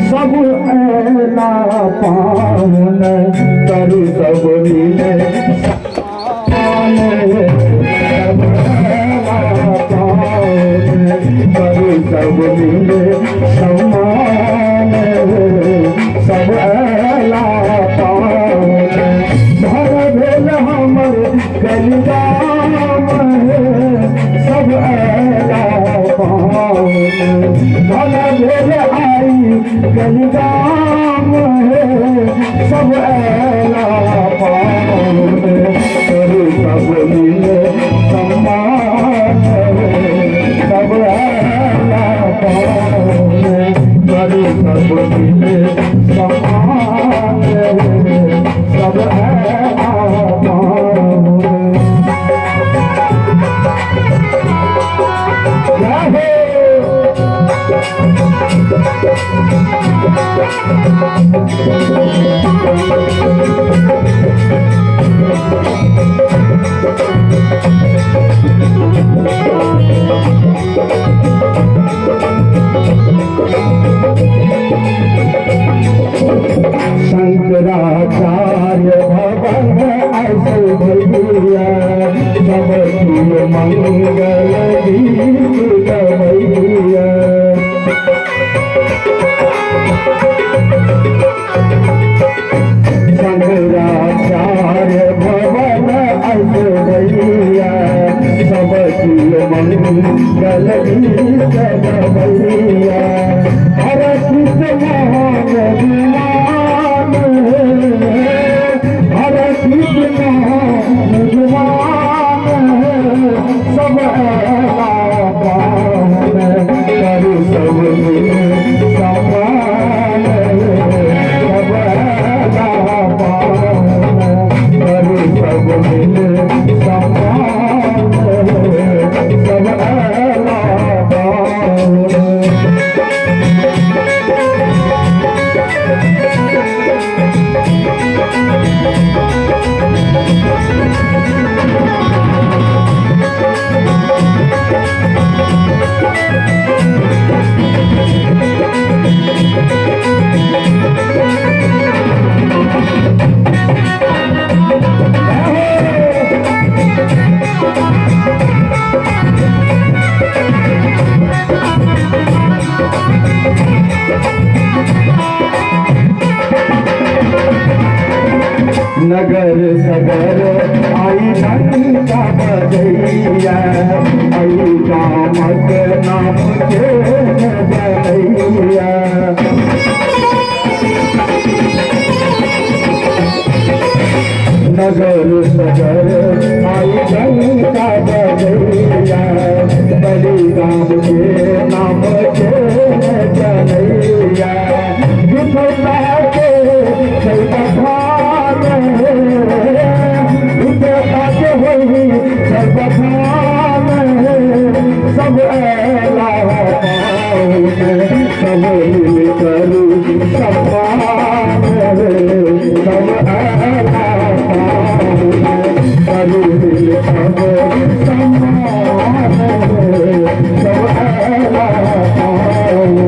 सब ऐला पावन करु सब मिले करू सब मिले समान सब ऐला पावन भर भेल हमर कलिदाम सब ऐला पावन भर भेल आई कलिदाम सब ऐला पावन करू सब मिले समान सब ऐला पावन करू सब मिले समान सब ऐला पावन शंकराचार्य भवन ऐसे भैया सब मंगल गीत गवैया शंकराचार्य भवन ऐसे भैया सब मंगल गीत गवैया हर कृष्ण हर कृष्ण भगवान सब ऐला पावन करू सब मिले समान सब ऐला पावन करू सब मिले समान सब ऐला पावन नगर सगर आई घंटा बजैया आई कामक नाम के जलैया नगर सगर आई घंटा बजैया बलि राम के नाम के जलैया विफलता के सब ऐला पावन सब मिल करू समान सब ऐला पावन करू मिल सब समान सब ऐला पावन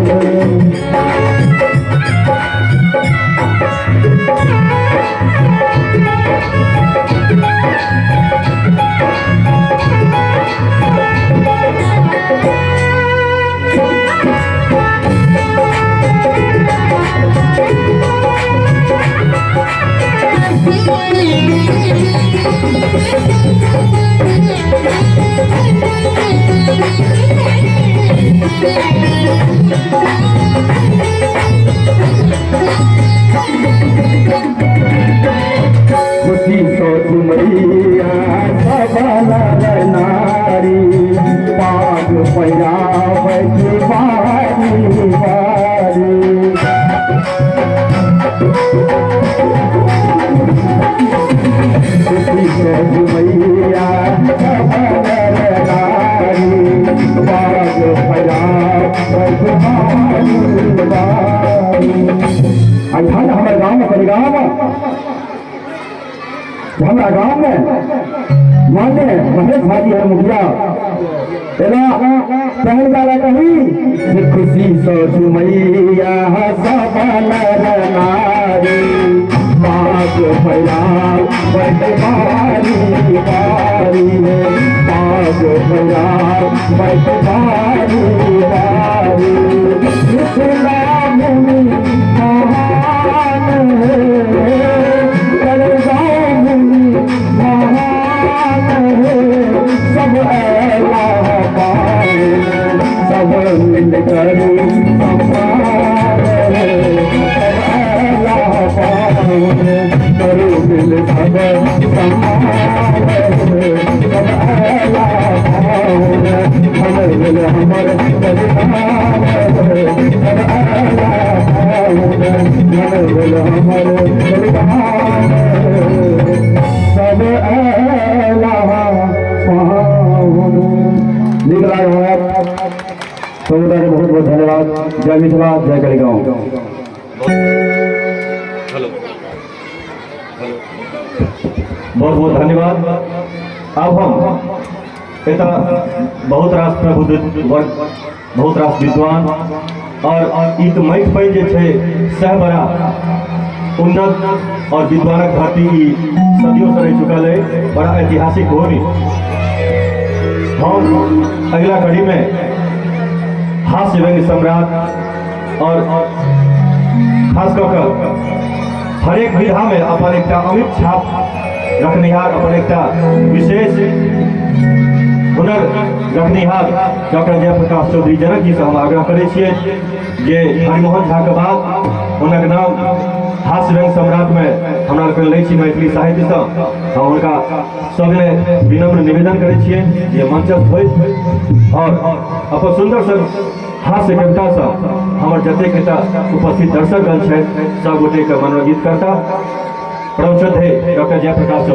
खुशी सोच मैया सबला नारी पाग पैरा बैठी बारी बारी खुशी सोच मैया सबला नारी पाग पैरा बैठी बारी बारी अठान हमारे गाँव में परिगाम हमारा गाँव में मान्य महेश भाजी है मुखिया कहने वाला कहीं खुशी सो झुमैया सब नर नारी बाग भैया बैठवारी बारी बाग भैया बैठवारी बारी मिथिला भूमि महान है करगांव भूमि महान है सब ऐला पाए सब मिलकर समान है सब ऐला पाए करो दिल सब समान है सब ऐला पाए हमर दिल हमर बलिदान है सब ऐला पाए हमर दिल हमर बलिदान है सब ऐला समुदाय को बहुत बहुत धन्यवाद। जय मिथिला जय कलिगांव। बहुत बहुत धन्यवाद। अब हम इतना बहुत रास प्रबुद्ध वर्ग बहुत रास विद्वान और इत मठ पर जे छे सह बड़ा उन्नत और विद्वानक भर्ती सदियों से रह चुकल है बड़ा ऐतिहासिक भूमि। हम अगला कड़ी में हास्य व्यंग्य सम्राट और खास कर हर एक विधा में अपन एक अमिट छाप रखनिहार अपन एक विशेष हुनर रखनिहार डॉक्टर जयप्रकाश चौधरी जनक जी से हम आग्रह करे छिए जे हरिमोहन झा के बाद हुनक नाम हास्य व्यंग्य सम्राट में हमरा लोग लै छी मैथिली साहित्य से हम उनका सबने विनम्र निवेदन करे छिए जे मंचस्थ होय और अपन सुंदर से हास्य कविता से हमर जतेक उपस्थित दर्शकगण छै सब गोटे के मनोरंजित करता। परम श्रद्धेय डॉक्टर जयप्रकाश